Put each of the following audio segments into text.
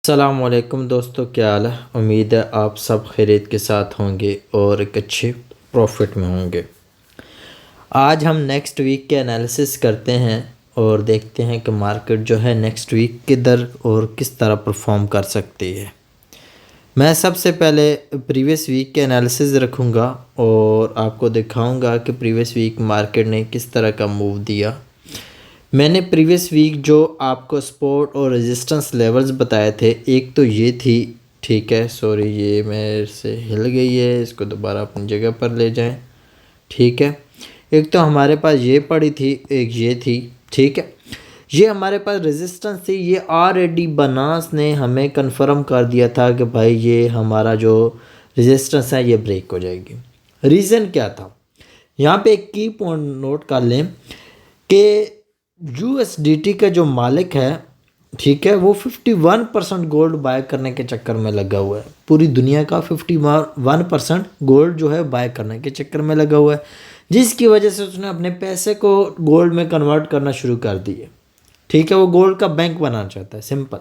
अस्सलामुअलैकुम दोस्तों, क्या हाल है। उम्मीद है आप सब खैरियत के साथ होंगे और एक अच्छे प्रॉफिट में होंगे। आज हम नेक्स्ट वीक के एनालिसिस करते हैं और देखते हैं कि मार्केट जो है नेक्स्ट वीक किधर और किस तरह परफॉर्म कर सकती है। मैं सबसे पहले प्रीवियस वीक के एनालिसिस रखूँगा और आपको दिखाऊंगा कि प्रीवियस वीक मार्केट ने किस तरह का मूव दिया। मैंने प्रीवियस वीक जो आपको सपोर्ट और रेजिस्टेंस लेवल्स बताए थे, एक तो ये थी, ठीक है, सॉरी ये मेरे से हिल गई है, इसको दोबारा अपनी जगह पर ले जाएं, ठीक है। एक तो हमारे पास ये पड़ी थी, एक ये थी, ठीक है। ये हमारे पास रेजिस्टेंस थी, ये ऑलरेडी बनास ने हमें कंफर्म कर दिया था कि भाई ये हमारा जो रेजिस्टेंस है ये ब्रेक हो जाएगी। रीज़न क्या था, यहाँ पे एक की पॉइंट नोट कर लें कि यूएसडीटी का जो मालिक है, ठीक है, वो 51% गोल्ड बाय करने के चक्कर में लगा हुआ है। पूरी दुनिया का 51% गोल्ड जो है बाय करने के चक्कर में लगा हुआ है, जिसकी वजह से उसने अपने पैसे को गोल्ड में कन्वर्ट करना शुरू कर दिए, ठीक है। वो गोल्ड का बैंक बनाना चाहता है, सिंपल।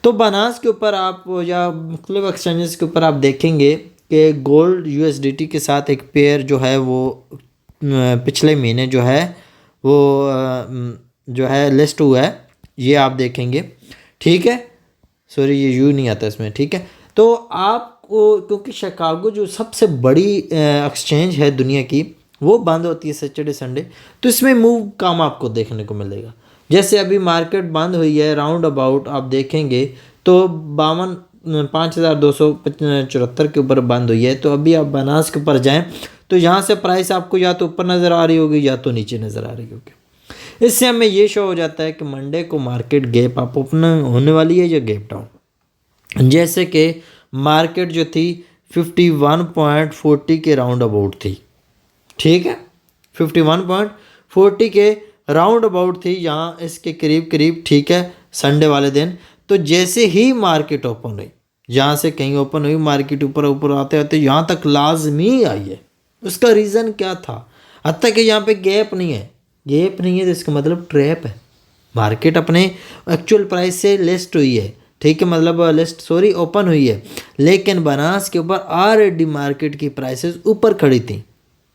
तो बाइनेंस के ऊपर आप या मुख्तलिफ एक्सचेंजेस के ऊपर आप देखेंगे कि गोल्ड यूएसडीटी के साथ एक पेयर जो है वो पिछले महीने जो है वो जो है लिस्ट हुआ है, ये आप देखेंगे, ठीक है। सॉरी ये यू नहीं आता इसमें, ठीक है। तो आपको क्योंकि शिकागो जो सबसे बड़ी एक्सचेंज है दुनिया की, वो बंद होती है सैटरडे संडे, तो इसमें मूव कम आपको देखने को मिलेगा। जैसे अभी मार्केट बंद हुई है राउंड अबाउट आप देखेंगे तो 52,274 के ऊपर बंद हुई है। तो अभी आप बाइनेंस के ऊपर जाएं तो यहाँ से प्राइस आपको या तो ऊपर नज़र आ रही होगी या तो नीचे नज़र आ रही होगी। इससे हमें ये शो हो जाता है कि मंडे को मार्केट गैप अप ओपन होने वाली है या गैप डाउन। जैसे कि मार्केट जो थी 51.40 के राउंड अबाउट थी, ठीक है, 51.40 के राउंड अबाउट थी, यहाँ इसके करीब करीब, ठीक है, संडे वाले दिन। तो जैसे ही मार्केट ओपन हुई, यहाँ से कहीं ओपन हुई मार्केट ऊपर ऊपर आते आते यहाँ तक लाजमी आई है। उसका रीज़न क्या था, हत्ता कि यहाँ पे गैप नहीं है, गैप नहीं है तो इसका मतलब ट्रैप है। मार्केट अपने एक्चुअल प्राइस से लिस्ट हुई है, ठीक है, मतलब लिस्ट सॉरी ओपन हुई है, लेकिन बाइनेंस के ऊपर ऑलरेडी मार्केट की प्राइसेस ऊपर खड़ी थी,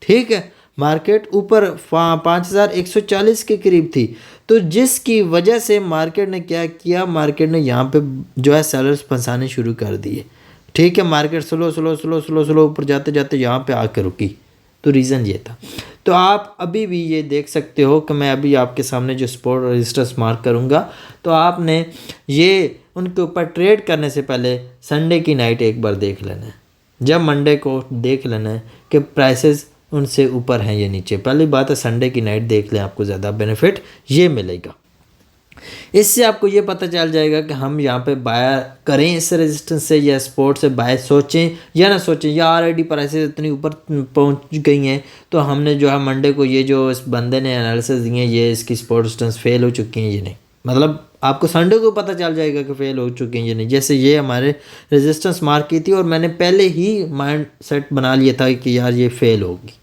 ठीक है। मार्केट ऊपर 5,140 के करीब थी। तो जिसकी वजह से मार्केट ने क्या किया, मार्केट ने यहाँ पे जो है सेलर्स फंसाने शुरू कर दिए, ठीक है। Market slow slow slow slow slow ऊपर जाते जाते यहाँ पे आकर रुकी। तो रीज़न ये था। तो आप अभी भी ये देख सकते हो कि मैं अभी आपके सामने जो सपोर्ट और रेजिस्टेंस मार्क करूँगा, तो आपने ये उनके ऊपर ट्रेड करने से पहले संडे की नाइट एक बार देख लेना है, जब मंडे को देख लेना है कि प्राइसेस उनसे ऊपर हैं या नीचे। पहली बात है संडे की नाइट देख लें, आपको ज़्यादा बेनिफिट ये मिलेगा। इससे आपको ये पता चल जाएगा कि हम यहाँ पे बाय करें इस रेजिस्टेंस से या सपोर्ट से बाय सोचें या ना सोचें, या ऑलरेडी प्राइसेस इतनी ऊपर पहुँच गई हैं तो हमने जो है मंडे को ये जो इस बंदे ने एनालिसिस दिए ये इसकी सपोर्ट रेजिस्टेंस फेल हो चुकी हैं ये नहीं, मतलब आपको संडे को पता चल जाएगा कि फेल हो चुके हैं ये नहीं। जैसे ये हमारे रेजिस्टेंस मार्क की थी और मैंने पहले ही माइंड सेट बना लिया था कि यार ये फेल होगी,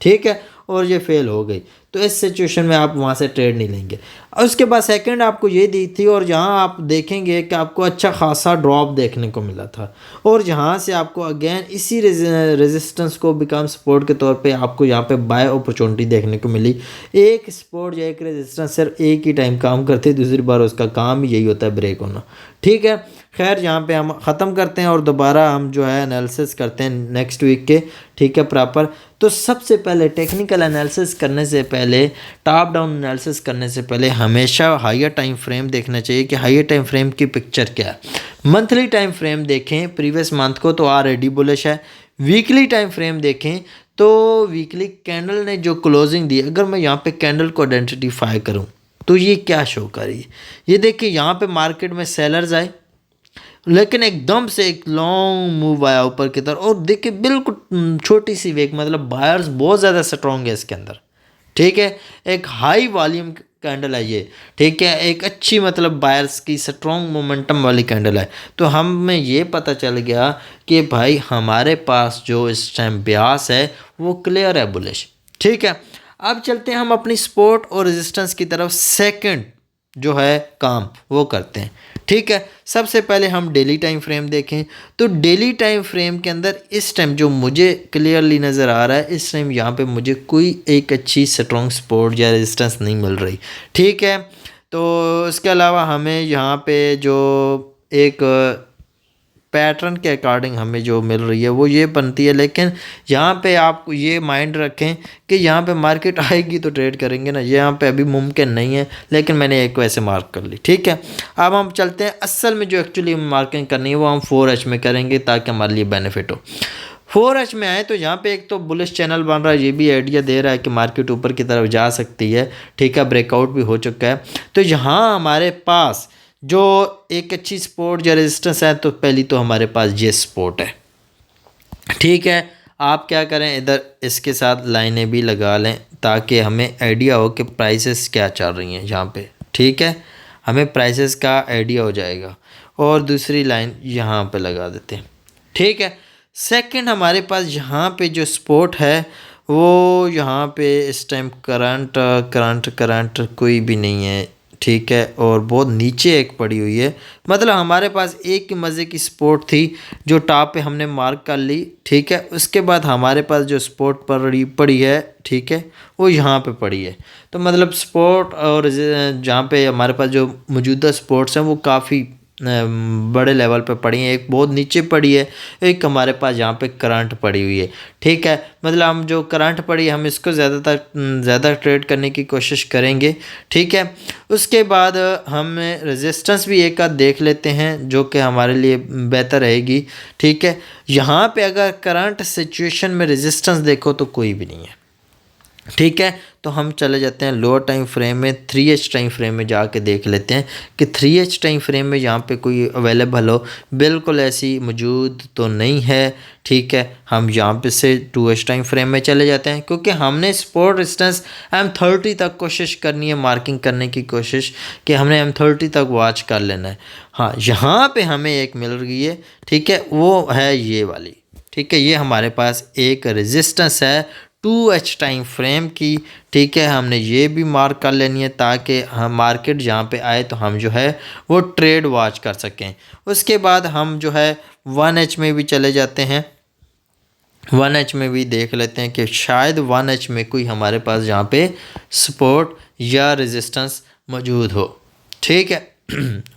ठीक है, और ये फेल हो गई। तो इस सिचुएशन में आप वहाँ से ट्रेड नहीं लेंगे। और उसके बाद सेकंड आपको ये दी थी और यहाँ आप देखेंगे कि आपको अच्छा खासा ड्रॉप देखने को मिला था, और यहाँ से आपको अगेन इसी रेजिस्टेंस को बिकम सपोर्ट के तौर पे आपको यहाँ पे बाय अपॉर्चुनिटी देखने को मिली। एक सपोर्ट या एक रेजिस्टेंस सिर्फ एक ही टाइम काम करती है, दूसरी बार उसका काम यही होता है ब्रेक होना, ठीक है। खैर यहाँ पे हम ख़त्म करते हैं और दोबारा हम जो है एनालिसिस करते हैं नेक्स्ट वीक के, ठीक है, प्रॉपर। तो सबसे पहले टेक्निकल एनालिसिस करने से पहले, टॉप डाउन एनालिसिस करने से पहले हमेशा हायर टाइम फ्रेम देखना चाहिए कि हायर टाइम फ्रेम की पिक्चर क्या है। मंथली टाइम फ्रेम देखें प्रीवियस मंथ को तो ऑलरेडी बुलिश है। वीकली टाइम फ्रेम देखें तो वीकली कैंडल ने जो क्लोजिंग दी, अगर मैं यहाँ पे कैंडल को आइडेंटिफाई करूँ तो ये क्या शो करी, ये देखिए यहाँ पे मार्केट में सेलर्स आए लेकिन एकदम से एक लॉन्ग मूव आया ऊपर की तरफ, और देखिए बिल्कुल छोटी सी वेक, मतलब बायर्स बहुत ज़्यादा स्ट्रॉन्ग है इसके अंदर, ठीक है। एक हाई वॉल्यूम कैंडल है ये, ठीक है, एक अच्छी मतलब बायर्स की स्ट्रॉन्ग मोमेंटम वाली कैंडल है। तो हमें ये पता चल गया कि भाई हमारे पास जो इस टाइम ब्यास है वो क्लियर है बुलिश, ठीक है। अब चलते हैं हम अपनी सपोर्ट और रेजिस्टेंस की तरफ। सेकंड जो है काम वो करते हैं। ठीक है, सबसे पहले हम डेली टाइम फ्रेम देखें तो डेली टाइम फ्रेम के अंदर इस टाइम जो मुझे क्लियरली नज़र आ रहा है, इस टाइम यहाँ पे मुझे कोई एक अच्छी स्ट्रॉन्ग सपोर्ट या रेजिस्टेंस नहीं मिल रही। ठीक है, तो इसके अलावा हमें यहाँ पे जो एक पैटर्न के अकॉर्डिंग हमें जो मिल रही है वो ये बनती है, लेकिन यहाँ पे आप ये माइंड रखें कि यहाँ पे मार्केट आएगी तो ट्रेड करेंगे ना, यहाँ पे अभी मुमकिन नहीं है, लेकिन मैंने एक वैसे मार्क कर ली। ठीक है, अब हम चलते हैं असल में जो एक्चुअली मार्किंग करनी है वो हम 4H में करेंगे ताकि हमारे लिए बेनिफिट हो। 4H में आए तो यहाँ पे एक तो बुलिश चैनल बन रहा है, ये भी आइडिया दे रहा है कि मार्केट ऊपर की तरफ जा सकती है। ठीक है, ब्रेकआउट भी हो चुका है, तो यहाँ हमारे पास जो एक अच्छी सपोर्ट या रेजिस्टेंस है, तो पहली तो हमारे पास ये सपोर्ट है। ठीक है, आप क्या करें, इधर इसके साथ लाइनें भी लगा लें ताकि हमें आइडिया हो कि प्राइसेस क्या चल रही हैं यहाँ पे। ठीक है, हमें प्राइसेस का आइडिया हो जाएगा, और दूसरी लाइन यहाँ पे लगा देते हैं। ठीक है, सेकंड हमारे पास यहाँ पे जो सपोर्ट है वो यहाँ पे इस टाइम करंट कोई भी नहीं है। ठीक है, और बहुत नीचे एक पड़ी हुई है, मतलब हमारे पास एक ही मज़े की सपोर्ट थी जो टॉप पे हमने मार्क कर ली। ठीक है, उसके बाद हमारे पास जो सपोर्ट पड़ी है, ठीक है, वो यहाँ पे पड़ी है। तो मतलब सपोर्ट और जहाँ पे हमारे पास जो मौजूदा सपोर्ट्स हैं वो काफ़ी बड़े लेवल पे पड़ी हैं। एक बहुत नीचे पड़ी है, एक हमारे पास यहाँ पे करंट पड़ी हुई है। ठीक है, मतलब हम जो करंट पड़ी है हम इसको ज़्यादा ट्रेड करने की कोशिश करेंगे। ठीक है, उसके बाद हम रेजिस्टेंस भी एक आध देख लेते हैं जो कि हमारे लिए बेहतर रहेगी। ठीक है, यहाँ पे अगर करंट सिचुएशन में रेजिस्टेंस देखो तो कोई भी नहीं है। ठीक है, तो हम चले जाते हैं लोअर टाइम फ्रेम में, 3H टाइम फ्रेम में जाके देख लेते हैं कि 3H टाइम फ्रेम में यहाँ पे कोई अवेलेबल हो। बिल्कुल ऐसी मौजूद तो नहीं है। ठीक है, हम यहाँ पे से 2H टाइम फ्रेम में चले जाते हैं, क्योंकि हमने सपोर्ट रेजिस्टेंस M30 तक कोशिश करनी है, मार्किंग करने की कोशिश कि हमने M30 तक वॉच कर लेना है। हाँ, यहाँ पे हमें एक मिल रही है। ठीक है, वो है ये वाली। ठीक है, ये हमारे पास एक रेजिस्टेंस है 2H टाइम फ्रेम की। ठीक है, हमने ये भी मार्क कर लेनी है ताकि हम मार्केट जहाँ पे आए तो हम जो है वो ट्रेड वॉच कर सकें। उसके बाद हम जो है 1H में भी चले जाते हैं, 1H में भी देख लेते हैं कि शायद 1H में कोई हमारे पास जहाँ पे सपोर्ट या रेजिस्टेंस मौजूद हो। ठीक है,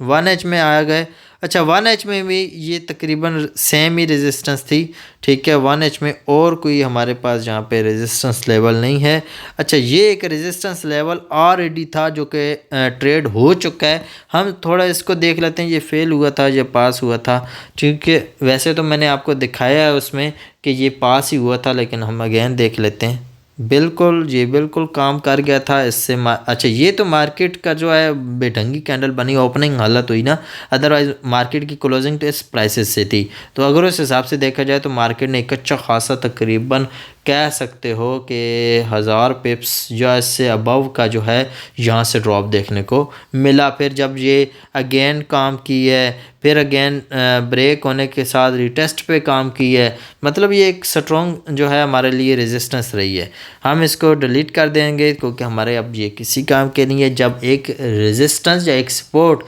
1H में आ गए। अच्छा, 1H में भी ये तकरीबन सेम ही रेजिस्टेंस थी। ठीक है, 1H में और कोई हमारे पास जहाँ पे रेजिस्टेंस लेवल नहीं है। अच्छा, ये एक रेजिस्टेंस लेवल ऑलरेडी था जो कि ट्रेड हो चुका है। हम थोड़ा इसको देख लेते हैं, ये फेल हुआ था या पास हुआ था, क्योंकि वैसे तो मैंने आपको दिखाया है उसमें कि ये पास ही हुआ था, लेकिन हम अगेन देख लेते हैं। बिल्कुल, ये बिल्कुल काम कर गया था इससे। अच्छा, ये तो मार्केट का जो है बेढंगी कैंडल बनी, ओपनिंग हालत हुई ना, अदरवाइज मार्केट की क्लोजिंग तो इस प्राइसेस से थी। तो अगर उस हिसाब से देखा जाए तो मार्केट ने एक अच्छा खासा तकरीबन कह सकते हो कि 1000 पिप्स या इससे अबव का जो है यहाँ से ड्रॉप देखने को मिला। फिर जब ये अगेन काम की है, फिर अगेन ब्रेक होने के साथ रिटेस्ट पे काम की है, मतलब ये एक स्ट्रॉन्ग जो है हमारे लिए रेजिस्टेंस रही है। हम इसको डिलीट कर देंगे क्योंकि हमारे अब ये किसी काम के नहीं है। जब एक रेजिस्टेंस या एक सपोर्ट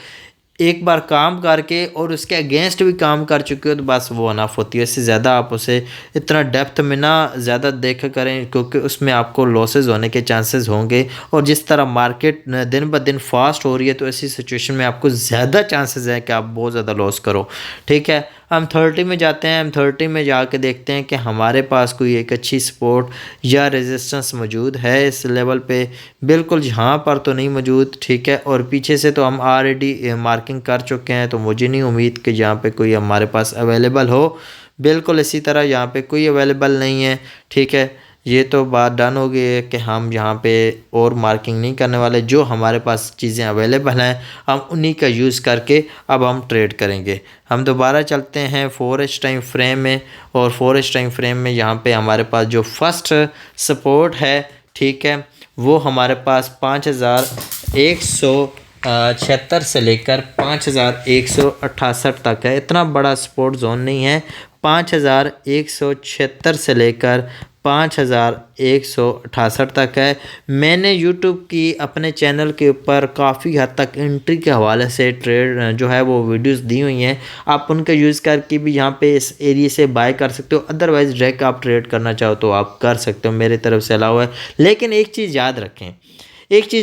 एक बार काम करके और उसके अगेंस्ट भी काम कर चुके हो तो बस वो अनफ होती है। इससे ज़्यादा आप उसे इतना डेप्थ में ना ज़्यादा देखा करें, क्योंकि उसमें आपको लॉसेस होने के चांसेस होंगे। और जिस तरह मार्केट दिन ब दिन फास्ट हो रही है तो ऐसी सिचुएशन में आपको ज़्यादा चांसेस हैं कि आप बहुत ज़्यादा लॉस करो। ठीक है, हम 30 में जाते हैं। हम 30 में जाके देखते हैं कि हमारे पास कोई एक अच्छी सपोर्ट या रेजिस्टेंस मौजूद है इस लेवल पे। बिल्कुल यहाँ पर तो नहीं मौजूद। ठीक है, और पीछे से तो हम ऑलरेडी मार्किंग कर चुके हैं, तो मुझे नहीं उम्मीद कि यहाँ पे कोई हमारे पास अवेलेबल हो। बिल्कुल इसी तरह यहाँ पे कोई अवेलेबल नहीं है। ठीक है, ये तो बात डन हो गई है कि हम यहाँ पे और मार्किंग नहीं करने वाले। जो हमारे पास चीज़ें अवेलेबल हैं हम उन्हीं का यूज़ करके अब हम ट्रेड करेंगे। हम दोबारा चलते हैं 4H टाइम फ्रेम में, और 4H टाइम फ्रेम में यहाँ पे हमारे पास जो फर्स्ट सपोर्ट है, ठीक है, वो हमारे पास 5176 से लेकर 5168 तक है। इतना बड़ा सपोर्ट जोन नहीं है। 5176 से लेकर 5168 तक है। मैंने यूट्यूब की अपने चैनल के ऊपर काफ़ी हद तक एंट्री के हवाले से ट्रेड जो है वो वीडियोस दी हुई हैं, आप उनका यूज़ करके भी यहाँ पे इस एरिया से बाय कर सकते हो। अदरवाइज़ डायरेक्ट आप ट्रेड करना चाहो तो आप कर सकते हो, मेरी तरफ से अलाउ है। लेकिन एक चीज़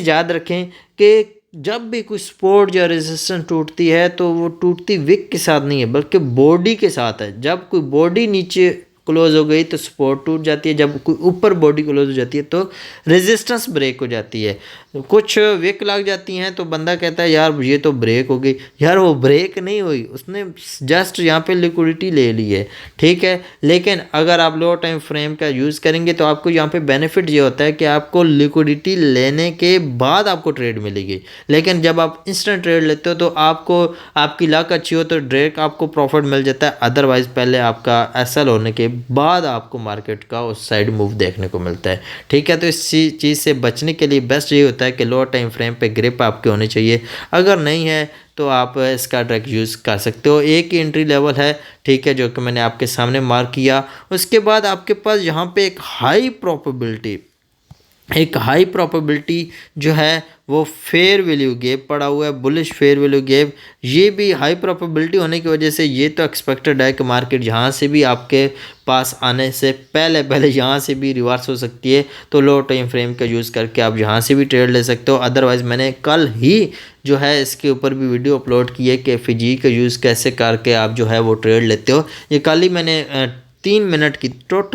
याद रखें कि जब भी कोई सपोर्ट या रेजिस्टेंस टूटती है तो वो टूटती विक के साथ नहीं है बल्कि बॉडी के साथ है। जब कोई बॉडी नीचे क्लोज हो गई तो सपोर्ट टूट जाती है, जब कोई ऊपर बॉडी क्लोज हो जाती है तो रेजिस्टेंस ब्रेक हो जाती है। कुछ विक लग जाती हैं तो बंदा कहता है यार ये तो ब्रेक हो गई, यार वो ब्रेक नहीं हुई, उसने जस्ट यहाँ पे लिक्विडिटी ले ली है, ठीक है। लेकिन अगर आप लो टाइम फ्रेम का यूज़ करेंगे तो आपको यहाँ पे बेनिफिट ये होता है कि आपको लिक्विडिटी लेने के बाद आपको ट्रेड मिलेगी। लेकिन जब आप इंस्टेंट ट्रेड लेते हो तो आपको आपकी लक अच्छी हो तो डायरेक्ट आपको प्रॉफिट मिल जाता है। अदरवाइज़ पहले आपका एसएल होने के बाद आपको मार्केट का उस साइड मूव देखने को मिलता है, ठीक है। तो इस चीज़ से बचने के लिए बेस्ट ये होता है कि लोअर टाइम फ्रेम पे ग्रिप आपकी होनी चाहिए। अगर नहीं है तो आप इसका डायरेक्ट यूज़ कर सकते हो। एक ही एंट्री लेवल है, ठीक है, जो कि मैंने आपके सामने मार्क किया। उसके बाद आपके पास यहाँ पे एक हाई प्रोबेबिलिटी जो है वो फेयर वैल्यू गैप पड़ा हुआ है, बुलिश फेयर वैल्यू गैप। ये भी हाई प्रोबेबिलिटी होने की वजह से ये तो एक्सपेक्टेड है कि मार्केट यहाँ से भी आपके पास आने से पहले यहाँ से भी रिवर्स हो सकती है। तो लो टाइम फ्रेम का यूज़ करके आप यहाँ से भी ट्रेड ले सकते हो। अदरवाइज़ मैंने कल ही जो है इसके ऊपर भी वीडियो अपलोड की है कि FIGI का यूज़ कैसे करके आप जो है वो ट्रेड लेते हो। ये कल ही मैंने 3 मिनट की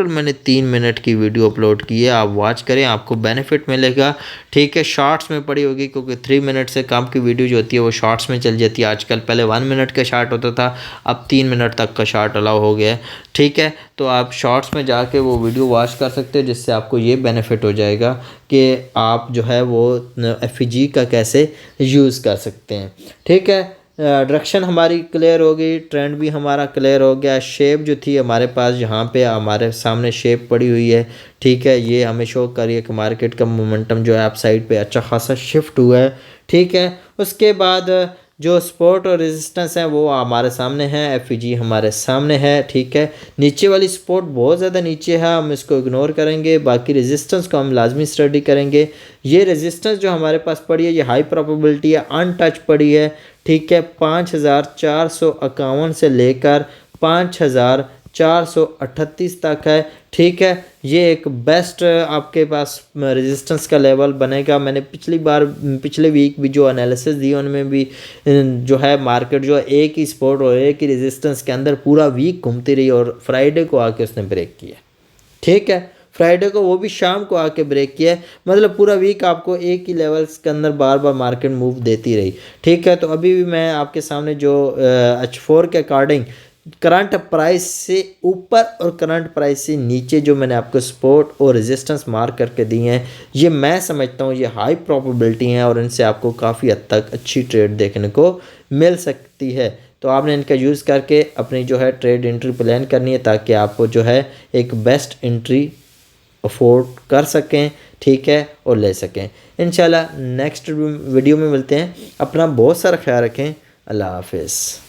मैंने 3 मिनट की वीडियो अपलोड की है, आप वॉच करें, आपको बेनिफिट मिलेगा, ठीक है। शॉर्ट्स में पड़ी होगी क्योंकि 3 मिनट से कम की वीडियो जो होती है वो शॉर्ट्स में चल जाती है आजकल। पहले 1 मिनट का शॉर्ट होता था, अब 3 मिनट तक का शॉर्ट अलाउ हो गया है, ठीक है। तो आप शॉर्ट्स में जाके वो वीडियो वॉच कर सकते हो, जिससे आपको ये बेनिफिट हो जाएगा कि आप जो है वो FIGI का कैसे यूज़ कर सकते हैं, ठीक है। डायरेक्शन हमारी क्लियर हो गई, ट्रेंड भी हमारा क्लियर हो गया। शेप जो थी हमारे पास यहाँ पे हमारे सामने शेप पड़ी हुई है, ठीक है। ये हमें शो करिए कि मार्केट का मोमेंटम जो है अप साइड पे अच्छा खासा शिफ्ट हुआ है, ठीक है। उसके बाद जो सपोर्ट और रेजिस्टेंस है वो हमारे सामने है, FIGI हमारे सामने है, ठीक है। नीचे वाली सपोर्ट बहुत ज़्यादा नीचे है, हम इसको इग्नोर करेंगे। बाकी रेजिस्टेंस को हम लाजमी स्टडी करेंगे। ये रेजिस्टेंस जो हमारे पास पड़ी है ये हाई प्रोबेबिलिटी है, अनटच पड़ी है, ठीक है। 5451 से लेकर 5438 तक है, ठीक है। ये एक बेस्ट आपके पास रेजिस्टेंस का लेवल बनेगा। मैंने पिछले वीक भी जो एनालिसिस दी उनमें भी जो है मार्केट जो एक ही सपोर्ट और एक ही रेजिस्टेंस के अंदर पूरा वीक घूमती रही और फ्राइडे को आके उसने ब्रेक किया, ठीक है। फ्राइडे को वो भी शाम को आके ब्रेक किया है, मतलब पूरा वीक आपको एक ही लेवल्स के अंदर बार बार मार्केट मूव देती रही, ठीक है। तो अभी भी मैं आपके सामने जो H4 के अकॉर्डिंग करंट प्राइस से ऊपर और करंट प्राइस से नीचे जो मैंने आपको सपोर्ट और रेजिस्टेंस मार्क करके दिए हैं, ये मैं समझता हूँ ये हाई प्रोबेबिलिटी हैं और इनसे आपको काफ़ी हद तक अच्छी ट्रेड देखने को मिल सकती है। तो आपने इनका यूज़ करके अपनी जो है ट्रेड एंट्री प्लान करनी है ताकि आपको जो है एक बेस्ट एंट्री अफोर्ड कर सकें, ठीक है, और ले सकें। इंशाल्लाह नेक्स्ट वीडियो में मिलते हैं। अपना बहुत सारा ख्याल रखें। अल्लाह हाफिज़।